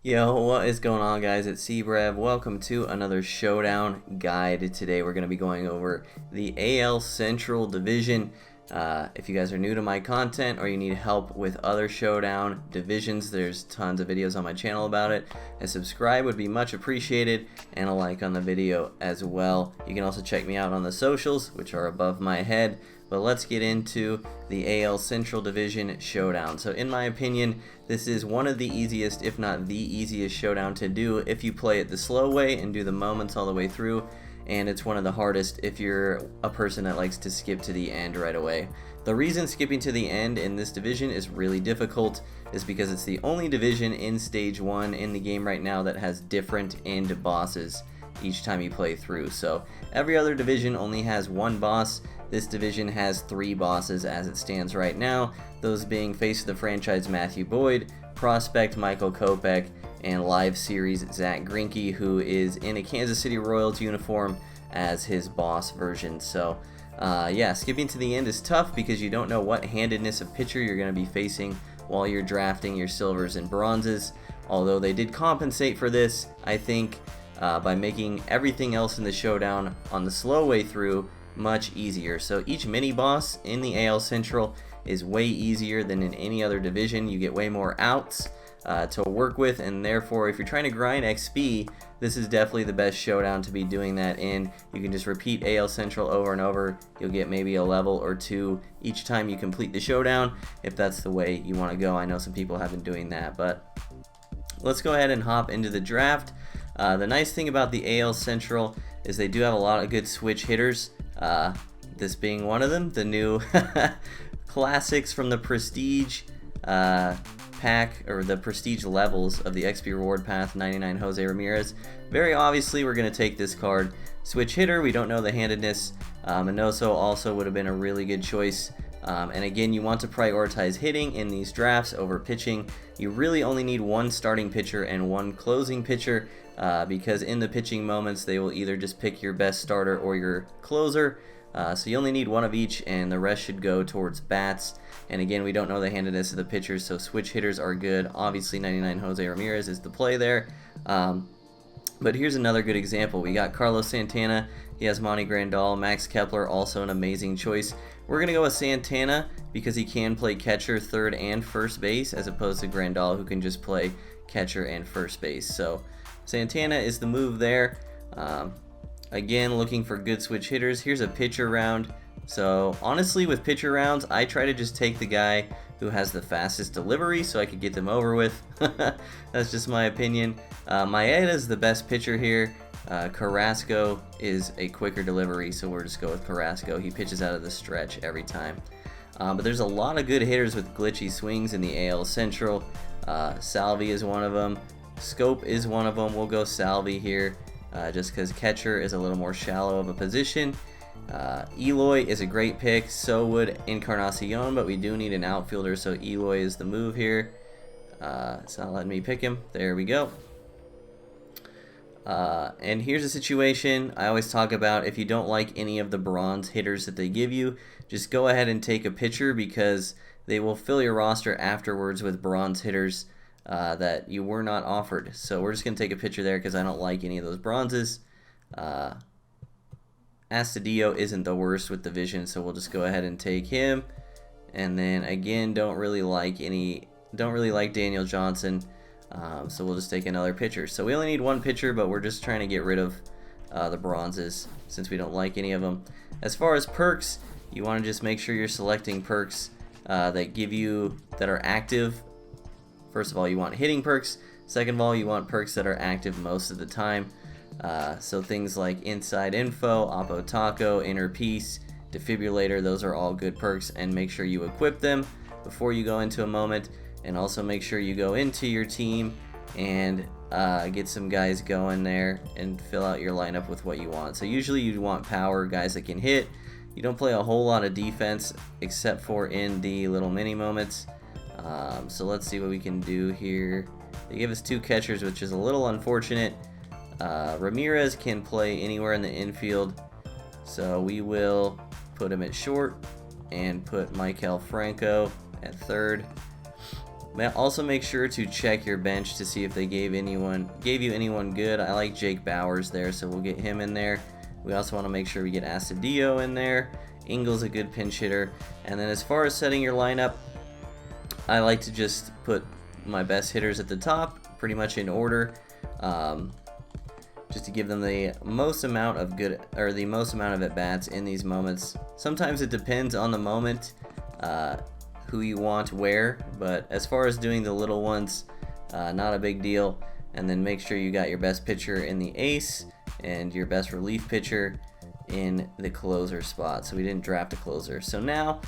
Yo, what is going on, guys? It's Cbrev. Welcome to another Showdown guide. Today we're going to be going over the AL Central Division. If you guys are new to my content or you need help with other Showdown divisions, there's tons of videos on my channel about it. A subscribe would be much appreciated, and a like on the video as well. You can also check me out on the socials, which are above my head. But let's get into the AL Central Division Showdown. So in my opinion, this is one of the easiest, if not the easiest showdown to do if you play it the slow way and do the moments all the way through. And it's one of the hardest if you're a person that likes to skip to the end right away. The reason skipping to the end in this division is really difficult is because it's the only division in Stage 1 in the game right now that has different end bosses each time you play through. So every other division only has one boss. This division has 3 bosses as it stands right now, those being Face of the Franchise Matthew Boyd, Prospect Michael Kopech, and Live Series Zack Greinke, who is in a Kansas City Royals uniform as his boss version. So yeah, skipping to the end is tough because you don't know what handedness of pitcher you're going to be facing while you're drafting your silvers and bronzes. Although they did compensate for this, I think, by making everything else in the showdown on the slow way through much easier. So each mini boss in the AL Central is way easier than in any other division. You get way more outs to work with, and therefore if you're trying to grind XP, this is definitely the best showdown to be doing that in. You can just repeat AL Central over and over. You'll get maybe a level or 2 each time you complete the showdown, if that's the way you want to go. I know some people have been doing that, but let's go ahead and hop into the draft. The nice thing about the AL Central is they do have a lot of good switch hitters. This being one of them, the new classics from the Prestige pack, or the Prestige levels of the XP Reward Path, 99 Jose Ramirez. Very obviously, we're going to take this card. Switch hitter, we don't know the handedness. Minoso also would have been a really good choice. And again, you want to prioritize hitting in these drafts over pitching. You really only need one starting pitcher and one closing pitcher, because in the pitching moments, they will either just pick your best starter or your closer. So you only need one of each, and the rest should go towards bats. And again, we don't know the handedness of the pitchers, so switch hitters are good. Obviously, 99 Jose Ramirez is the play there. But here's another good example. We got Carlos Santana, he has Monty Grandal, Max Kepler, also an amazing choice. We're going to go with Santana because he can play catcher, third, and first base, as opposed to Grandal, who can just play catcher and first base. So Santana is the move there. Again, looking for good switch hitters. Here's a pitcher round. So honestly, with pitcher rounds, I try to just take the guy who has the fastest delivery so I could get them over with. That's just my opinion. Maeda is the best pitcher here. Carrasco is a quicker delivery, so we'll just go with Carrasco. He pitches out of the stretch every time. But there's a lot of good hitters with glitchy swings in the AL Central. Salvi is one of them. Scope is one of them. We'll go Salvi here, just because catcher is a little more shallow of a position. Eloy is a great pick, so would Encarnacion, but we do need an outfielder, so Eloy is the move here. It's not letting me pick him. There we go. And here's a situation I always talk about. If you don't like any of the bronze hitters that they give you, just go ahead and take a pitcher, because they will fill your roster afterwards with bronze hitters that you were not offered. So we're just going to take a pitcher there because I don't like any of those bronzes. Astudillo isn't the worst with the vision, so we'll just go ahead and take him. And then again, don't really like Daniel Johnson, so we'll just take another pitcher. So we only need one pitcher, but we're just trying to get rid of the bronzes since we don't like any of them. As far as perks, you want to just make sure you're selecting perks that are active. First of all, you want hitting perks. Second of all, you want perks that are active most of the time. So things like Inside Info, Oppo Taco, Inner Peace, Defibrillator, those are all good perks, and make sure you equip them before you go into a moment. And also make sure you go into your team and get some guys going there and fill out your lineup with what you want. So usually you want power, guys that can hit. You don't play a whole lot of defense except for in the little mini moments. So let's see what we can do here. They give us 2 catchers, which is a little unfortunate. Ramirez can play anywhere in the infield, so we will put him at short and put Maikel Franco at third. Also make sure to check your bench to see if they gave you anyone good. I like Jake Bauers there, so we'll get him in there. We also want to make sure we get Astudillo in there. Ingle's a good pinch hitter. And then as far as setting your lineup, I like to just put my best hitters at the top, pretty much in order, just to give them the most amount of at bats in these moments. Sometimes it depends on the moment, who you want where, but as far as doing the little ones, not a big deal. And then make sure you got your best pitcher in the ace and your best relief pitcher in the closer spot. So we didn't draft a closer. So now,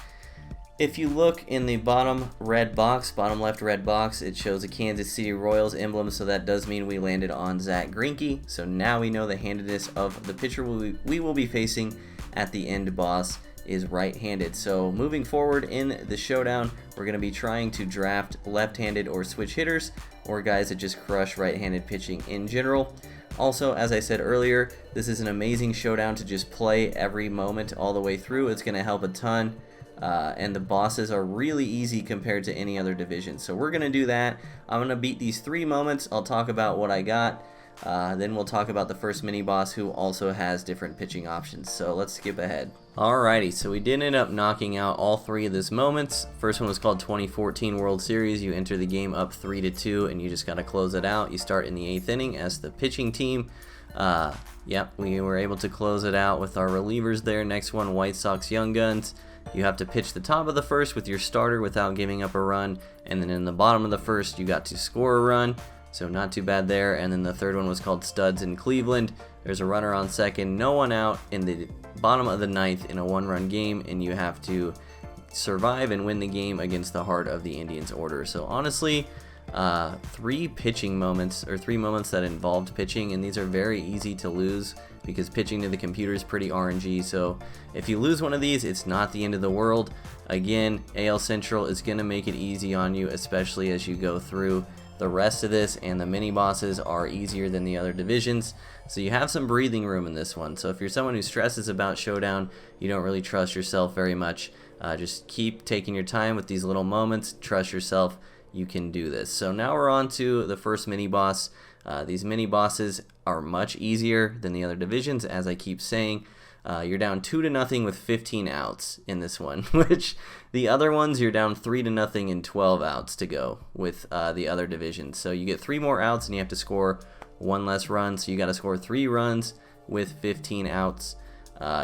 if you look in the bottom left red box, it shows a Kansas City Royals emblem, so that does mean we landed on Zack Greinke. So now we know the handedness of the pitcher we will be facing at the end boss is right-handed. So moving forward in the showdown, we're going to be trying to draft left-handed or switch hitters, or guys that just crush right-handed pitching in general. Also, as I said earlier, this is an amazing showdown to just play every moment all the way through. It's going to help a ton. And the bosses are really easy compared to any other division. So we're going to do that. I'm going to beat these 3 moments. I'll talk about what I got. Then we'll talk about the first mini-boss, who also has different pitching options. So let's skip ahead. Alrighty, so we did end up knocking out all 3 of these moments. First one was called 2014 World Series. You enter the game up 3-2, and you just got to close it out. You start in the 8th inning as the pitching team. Yep, we were able to close it out with our relievers there. Next one, White Sox Young Guns. You have to pitch the top of the first with your starter without giving up a run, and then in the bottom of the first you got to score a run, so not too bad there. And then the third one was called Studs in Cleveland. There's a runner on second, no one out in the bottom of the 9th in a 1-run game, and you have to survive and win the game against the Heart of the Indians order. So honestly, 3 pitching moments, or 3 moments that involved pitching, and these are very easy to lose because pitching to the computer is pretty RNG. So if you lose one of these, it's not the end of the world. Again, AL Central is going to make it easy on you, especially as you go through the rest of this, and the mini bosses are easier than the other divisions, so you have some breathing room in this one. So if you're someone who stresses about Showdown, you don't really trust yourself very much, just keep taking your time with these little moments. Trust yourself, you can do this. So now we're on to the first mini boss. These mini bosses are much easier than the other divisions, as I keep saying. You're down 2-0 with 15 outs in this one, which the other ones you're down 3-0 and 12 outs to go with the other divisions. So you get 3 more outs and you have to score 1 less run. So you got to score 3 runs with 15 outs.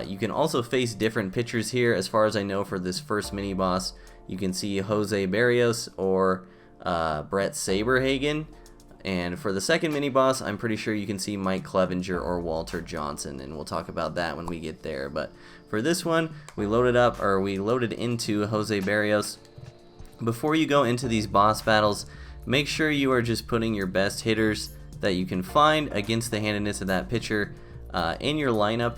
You can also face different pitchers here. As far as I know, for this first mini boss, you can see Jose Barrios or Brett Saberhagen. And for the second mini boss, I'm pretty sure you can see Mike Clevenger or Walter Johnson, and we'll talk about that when we get there. But for this one, we loaded into Jose Barrios. Before you go into these boss battles, make sure you are just putting your best hitters that you can find against the handedness of that pitcher in your lineup.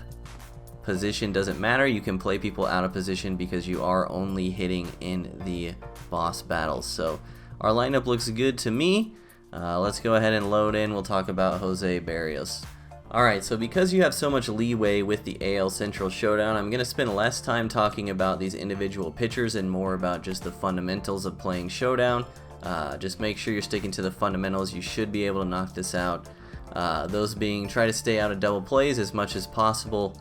Position doesn't matter. You can play people out of position because you are only hitting in the boss battles. So our lineup looks good to me. Let's go ahead and load in. We'll talk about Jose Barrios. Alright, so because you have so much leeway with the AL Central Showdown, I'm going to spend less time talking about these individual pitchers and more about just the fundamentals of playing Showdown. Just make sure you're sticking to the fundamentals. You should be able to knock this out. Those being, try to stay out of double plays as much as possible.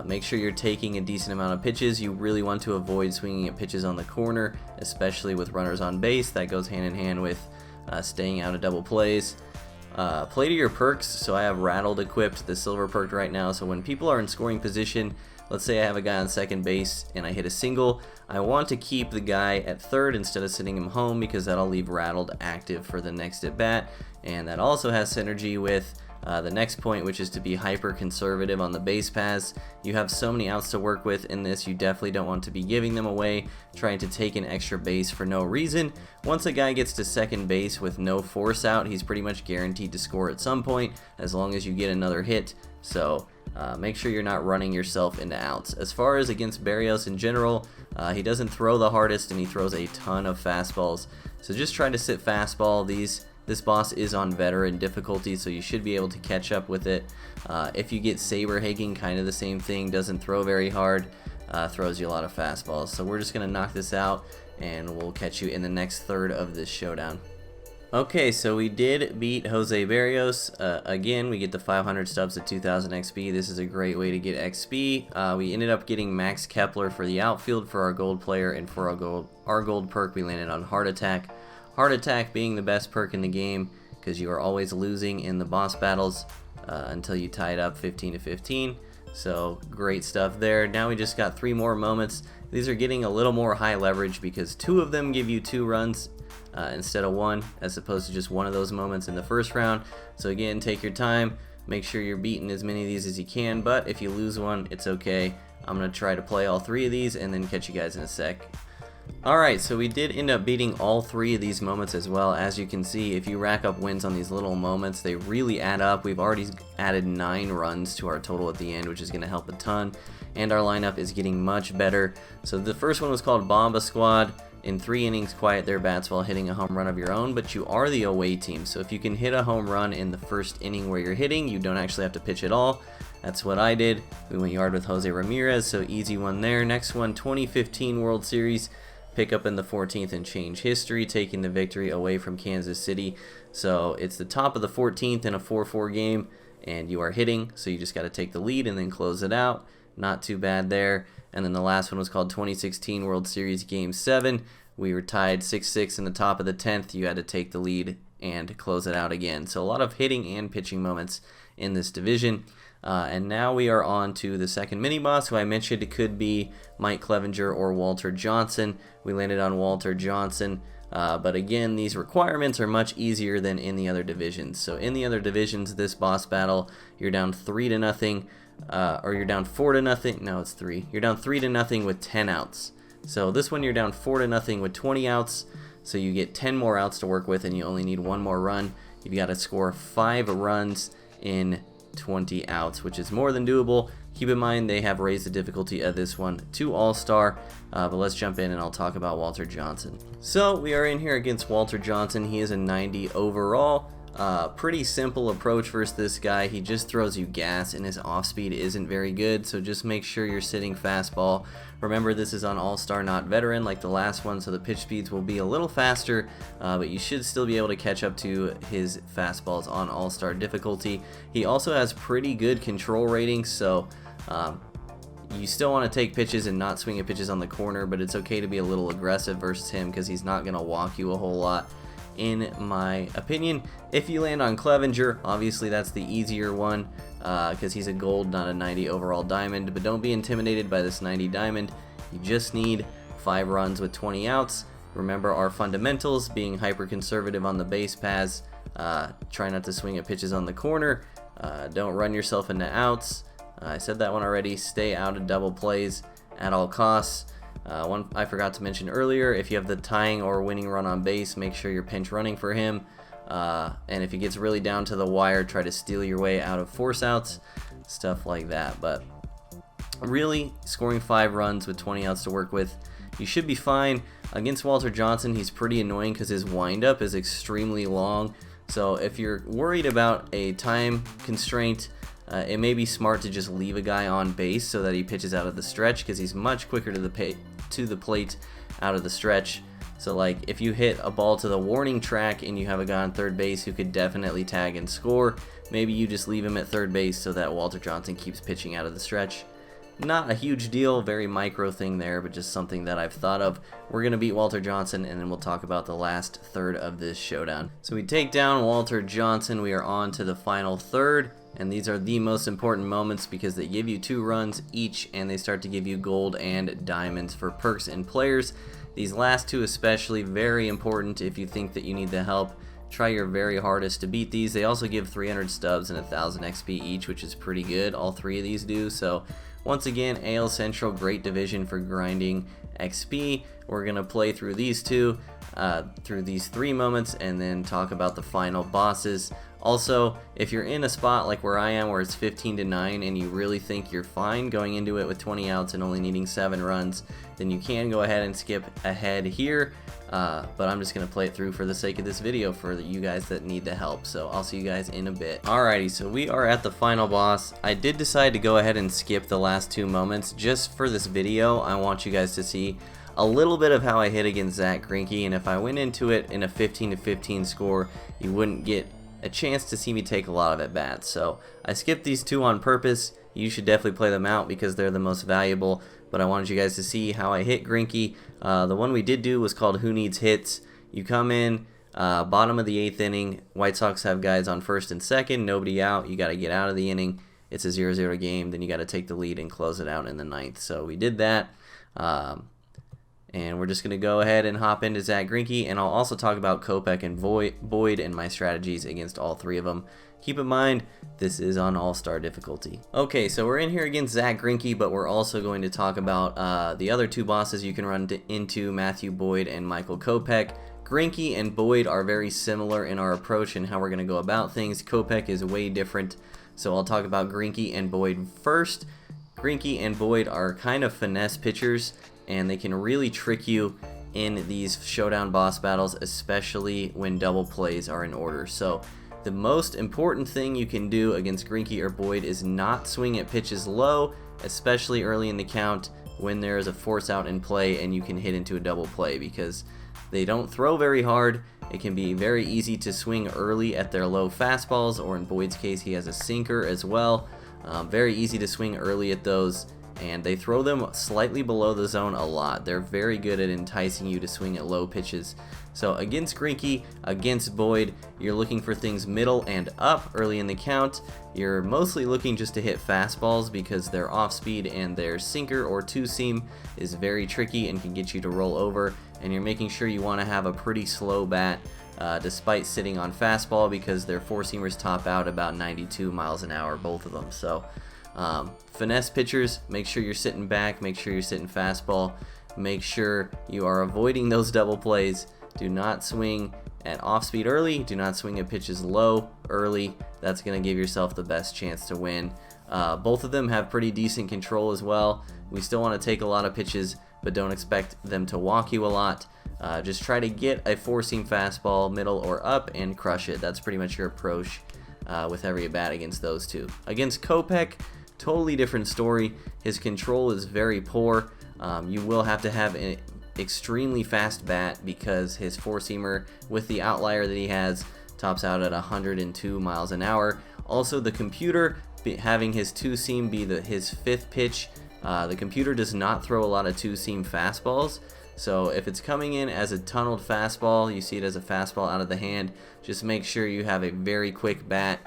Make sure you're taking a decent amount of pitches. You really want to avoid swinging at pitches on the corner, especially with runners on base. That goes hand in hand with staying out of double plays. Play to your perks. So I have Rattled equipped, the silver perk right now. So when people are in scoring position, let's say I have a guy on second base and I hit a single, I want to keep the guy at third instead of sending him home, because that'll leave Rattled active for the next at bat. And that also has synergy with the next point, which is to be hyper conservative on the base paths. You have so many outs to work with in this, you definitely don't want to be giving them away, trying to take an extra base for no reason. Once a guy gets to second base with no force out, he's pretty much guaranteed to score at some point, as long as you get another hit. So make sure you're not running yourself into outs. As far as against Barrios in general, he doesn't throw the hardest and he throws a ton of fastballs. So just try to sit fastball. This boss is on veteran difficulty, so you should be able to catch up with it. If you get Saberhagen, kind of the same thing, doesn't throw very hard, throws you a lot of fastballs. So we're just going to knock this out and we'll catch you in the next third of this showdown. Okay, so we did beat Jose Barrios. Again, we get the 500 stubs at 2000 XP. This is a great way to get XP. We ended up getting Max Kepler for the outfield for our gold player, and for our gold perk we landed on Heart Attack. Heart Attack being the best perk in the game because you are always losing in the boss battles until you tie it up 15 to 15. So great stuff there. Now we just got 3 more moments. These are getting a little more high leverage because 2 of them give you 2 runs instead of 1, as opposed to just 1 of those moments in the first round. So again, take your time, make sure you're beating as many of these as you can, but if you lose one, it's okay. I'm going to try to play all 3 of these and then catch you guys in a sec. Alright, so we did end up beating all 3 of these moments as well. As you can see, if you rack up wins on these little moments, they really add up. We've already added 9 runs to our total at the end, which is going to help a ton, and our lineup is getting much better. So the first one was called Bomba Squad. In 3 innings, quiet their bats while hitting a home run of your own, but you are the away team, so if you can hit a home run in the first inning where you're hitting, you don't actually have to pitch at all. That's what I did. We went yard with Jose Ramirez, so easy one there. Next one, 2015 World Series. Pick up in the 14th and change history, taking the victory away from Kansas City. So it's the top of the 14th in a 4-4 game, and you are hitting, so you just got to take the lead and then close it out. Not too bad there. And then the last one was called 2016 World Series Game 7. We were tied 6-6 in the top of the 10th. You had to take the lead and close it out again. So a lot of hitting and pitching moments in this division. And now we are on to the second mini-boss, who I mentioned it could be Mike Clevenger or Walter Johnson. We landed on Walter Johnson. But again, these requirements are much easier than in the other divisions. So in the other divisions, this boss battle, you're down 3-0. Or you're down 4-0. No, it's 3. You're down 3-0 with 10 outs. So this one you're down 4-0 with 20 outs. So you get 10 more outs to work with, and you only need 1 more run. You've got to score 5 runs in 20 outs, which is more than doable. Keep in mind they have raised the difficulty of this one to All-Star. But let's jump in and I'll talk about Walter Johnson. So we are in here against Walter Johnson. He is a 90 overall. Pretty simple approach versus this guy. He just throws you gas, and his off speed isn't very good, so just make sure you're sitting fastball. Remember, this is on All-Star, not Veteran like the last one, so the pitch speeds will be a little faster, but you should still be able to catch up to his fastballs on All-Star difficulty. He also has pretty good control ratings, so you still want to take pitches and not swing at pitches on the corner, but it's okay to be a little aggressive versus him because he's not going to walk you a whole lot, in my opinion. If you land on Clevenger, obviously that's the easier one because he's a gold, not a 90 overall diamond, but don't be intimidated by this 90 diamond. You just need 5 runs with 20 outs. Remember our fundamentals, being hyper conservative on the base paths, try not to swing at pitches on the corner, don't run yourself into outs. I said that one already. Stay out of double plays at all costs. One I forgot to mention earlier, if you have the tying or winning run on base, make sure you're pinch running for him. And if he gets really down to the wire, try to steal your way out of force outs, stuff like that. But really, scoring 5 runs with 20 outs to work with, you should be fine. Against Walter Johnson, he's pretty annoying because his windup is extremely long. So if you're worried about a time constraint, it may be smart to just leave a guy on base so that he pitches out of the stretch, because he's much quicker to the plate out of the stretch. So like if you hit a ball to the warning track and you have a guy on third base who could definitely tag and score, maybe you just leave him at third base so that Walter Johnson keeps pitching out of the stretch. Not a huge deal, very micro thing there, but just something that I've thought of. We're going to beat Walter Johnson, and then we'll talk about the last third of this showdown. So we take down Walter Johnson. We are on to the final third, and these are the most important moments because they give you 2 runs each, and they start to give you gold and diamonds for perks and players. These last 2 especially very important if you think that you need the help. Try your very hardest to beat these. They also give 300 stubs and 1000 XP each, which is pretty good. All 3 of these do. So once again, AL Central, great division for grinding XP. We're going to play through these 2, through these 3 moments, and then talk about the final bosses. Also, if you're in a spot like where I am, where it's 15-9, and you really think you're fine going into it with 20 outs and only needing 7 runs, then you can go ahead and skip ahead here. But I'm just going to play it through for the sake of this video for you guys that need the help. So I'll see you guys in a bit. Alrighty, so we are at the final boss. I did decide to go ahead and skip the last 2 moments just for this video. I want you guys to see a little bit of how I hit against Zack Greinke, and if I went into it in a 15-15 score, you wouldn't get a chance to see me take a lot of at-bats. So I skipped these two on purpose. You should definitely play them out because they're the most valuable, but I wanted you guys to see how I hit Greinke. The one we did do was called Who Needs Hits. You come in, bottom of the 8th inning, White Sox have guys on first and second, nobody out, you got to get out of the inning. It's a 0-0 game, then you got to take the lead and close it out in the 9th. So we did that. And we're just going to go ahead and hop into Zack Greinke, and I'll also talk about Kopech and Boyd and my strategies against all three of them. Keep in mind, this is on all-star difficulty. Okay, so we're in here against Zack Greinke, but we're also going to talk about the other two bosses you can run into, Matthew Boyd and Michael Kopech. Greinke and Boyd are very similar in our approach and how we're going to go about things. Kopech is way different, so I'll talk about Greinke and Boyd first. Greinke and Boyd are kind of finesse pitchers, and they can really trick you in these showdown boss battles, especially when double plays are in order. So the most important thing you can do against Greinke or Boyd is not swing at pitches low, especially early in the count when there is a force out in play and you can hit into a double play, because they don't throw very hard. It can be very easy to swing early at their low fastballs, or in Boyd's case, he has a sinker as well. Very easy to swing early at those, and they throw them slightly below the zone a lot. They're very good at enticing you to swing at low pitches. So against Greinke, against Boyd, you're looking for things middle and up early in the count. You're mostly looking just to hit fastballs because their off speed and their sinker or two seam is very tricky and can get you to roll over. And you're making sure you want to have a pretty slow bat despite sitting on fastball, because their four seamers top out about 92 miles an hour, both of them. So finesse pitchers, make sure you're sitting back, make sure you're sitting fastball, make sure you are avoiding those double plays. Do not swing at off speed early, do not swing at pitches low early. That's going to give yourself the best chance to win. Both of them have pretty decent control as well. We still want to take a lot of pitches, but don't expect them to walk you a lot. Just try to get a four-seam fastball, middle or up, and crush it. That's pretty much your approach with every at-bat against those two. Against Kopech, totally different story. His control is very poor. You will have to have an extremely fast bat because his four-seamer with the outlier that he has tops out at 102 miles an hour. Also, the computer, having his two-seam be his fifth pitch, the computer does not throw a lot of two-seam fastballs. So if it's coming in as a tunneled fastball, you see it as a fastball out of the hand, just make sure you have a very quick bat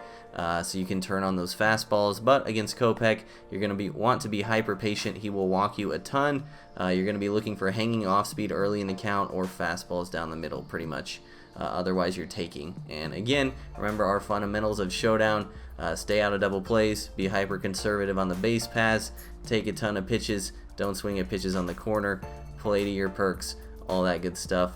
so you can turn on those fastballs. But against Kopech, you're going to want to be hyper patient. He will walk you a ton. You're going to be looking for hanging off speed early in the count or fastballs down the middle pretty much. Otherwise you're taking. And again, remember our fundamentals of showdown. Stay out of double plays, be hyper conservative on the base paths, take a ton of pitches, don't swing at pitches on the corner, play to your perks, all that good stuff.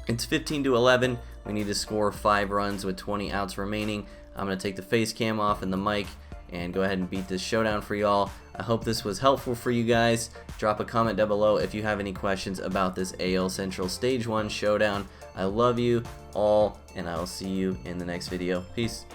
It's 15-11. We need to score 5 runs with 20 outs remaining. I'm going to take the face cam off and the mic and go ahead and beat this showdown for y'all. I hope this was helpful for you guys. Drop a comment down below if you have any questions about this AL Central Stage 1 showdown. I love you all, and I will see you in the next video. Peace.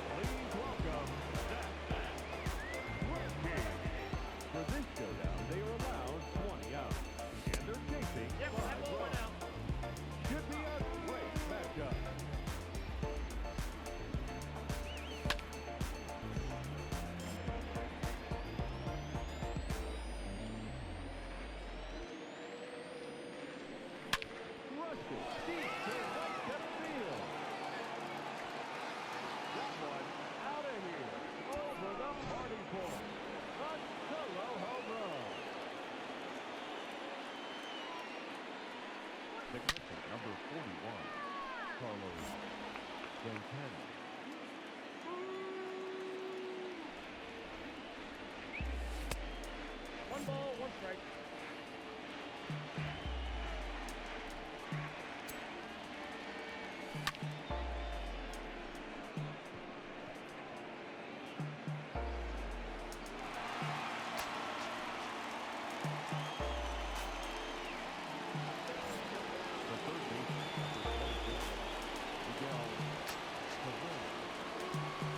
Number 41, Carlos Santana. One ball, one strike. The third baseman, Miguel Verlander.